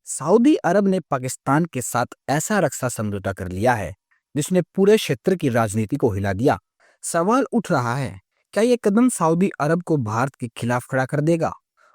Saudi अरब ने पाकिस्तान के साथ ऐसा रक्षा समझौता कर लिया है जिसने पूरे क्षेत्र की राजनीति को हिला दिया। सवाल उठ रहा है, क्या यह कदम सऊदी अरब को भारत के खिलाफ खड़ा कर देगा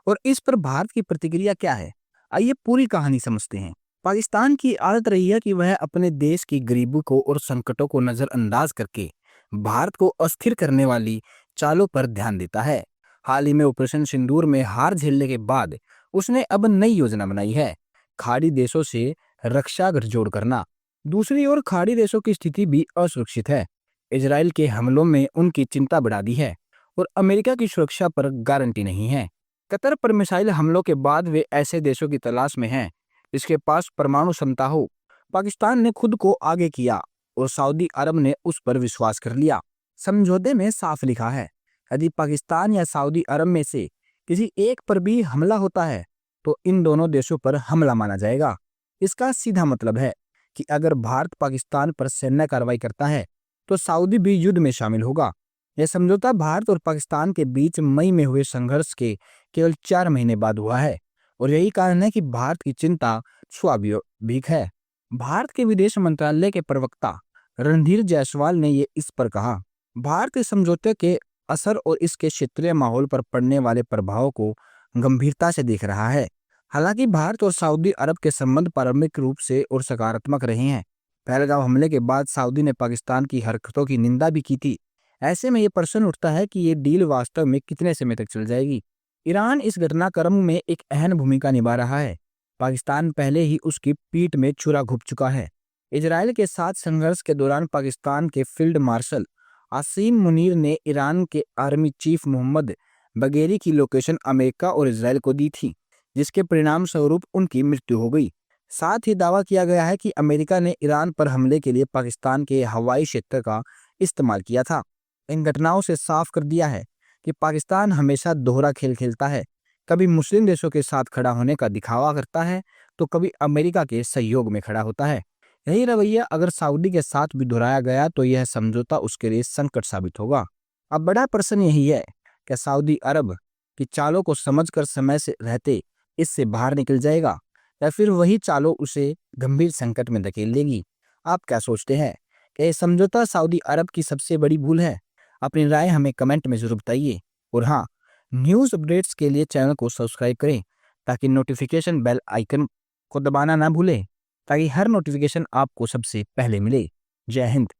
और इस पर भारत की प्रतिक्रिया क्या है? आइए पूरी कहानी समझते हैं। पाकिस्तान की आदत रही है कि वह अपने देश की गरीबी को और संकटों को नजरअंदाज करके भारत को अस्थिर करने वाली चालों पर ध्यान देता है। हाल ही में ऑपरेशन सिंदूर में हार झेलने के बाद उसने अब नई योजना बनाई है, खाड़ी देशों से रक्षा गठजोड़ करना। दूसरी ओर खाड़ी देशों की स्थिति भी असुरक्षित है। इजराइल के हमलों में उनकी चिंता बढ़ा दी है और अमेरिका की सुरक्षा पर गारंटी नहीं है। कतर पर मिसाइल हमलों के बाद वे ऐसे देशों की तलाश में हैं जिसके पास परमाणु क्षमता हो। पाकिस्तान ने खुद को आगे किया और सऊदी अरब ने उस पर विश्वास कर लिया। समझौते में साफ लिखा है, यदि पाकिस्तान या सऊदी अरब में से किसी एक पर भी हमला होता है तो इन दोनों देशों पर हमला माना जाएगा। इसका सीधा मतलब है कि अगर भारत पाकिस्तान पर सैन्य कार्रवाई करता है तो सऊदी भी युद्ध में शामिल होगा। यह समझौता भारत और पाकिस्तान के बीच मई में हुए संघर्ष के केवल 4 महीने बाद हुआ है और यही कारण है कि भारत की चिंता स्वाभाविक है। भारत के विदेश मंत्रालय के प्रवक्ता रणधीर जायसवाल ने ये इस पर कहा, भारत इस समझौते के असर और इसके क्षेत्रीय माहौल पर पड़ने वाले प्रभावों को गंभीरता से देख रहा है। हालांकि भारत और सऊदी अरब के संबंध प्रारंभिक रूप से और सकारात्मक रहे हैं। पहलगाम हमले के बाद सऊदी ने पाकिस्तान की हरकतों की निंदा भी की थी। ऐसे में ये प्रश्न उठता है कि ये डील वास्तव में कितने समय तक चल जाएगी। ईरान इस घटनाक्रम में एक अहम भूमिका निभा रहा है। पाकिस्तान पहले ही उसकी पीठ में छुरा घुप चुका है। इजराइल के साथ संघर्ष के दौरान पाकिस्तान के फील्ड मार्शल आसिम मुनीर ने ईरान के आर्मी चीफ मोहम्मद बगेरी की लोकेशन अमेरिका और इजराइल को दी थी, जिसके परिणाम स्वरूप उनकी मृत्यु हो गई। साथ ही दावा किया गया है कि अमेरिका ने ईरान पर हमले के लिए पाकिस्तान के हवाई क्षेत्र का इस्तेमाल किया था। इन घटनाओं से साफ कर दिया है कि पाकिस्तान हमेशा दोहरा खेल खेलता है, कभी मुस्लिम देशों के साथ खड़ा होने का दिखावा करता है तो कभी अमेरिका के सहयोग में खड़ा होता है। यही रवैया अगर सऊदी के साथ भी दोहराया गया तो यह समझौता उसके लिए संकट साबित होगा। अब बड़ा प्रश्न यही है कि सऊदी अरब की चालों को समझकर समय से रहते इससे बाहर निकल जाएगा या फिर वही चालों उसे गंभीर संकट में धकेल देगी। आप क्या सोचते हैं? क्या यह समझौता सऊदी अरब की सबसे बड़ी भूल है? अपनी राय हमें कमेंट में जरूर बताइए और हाँ, न्यूज़ अपडेट्स के लिए चैनल को सब्सक्राइब करें ताकि नोटिफिकेशन बेल आइकन को दबाना ना भूलें, ताकि हर नोटिफिकेशन आपको सबसे पहले मिले। जय हिंद।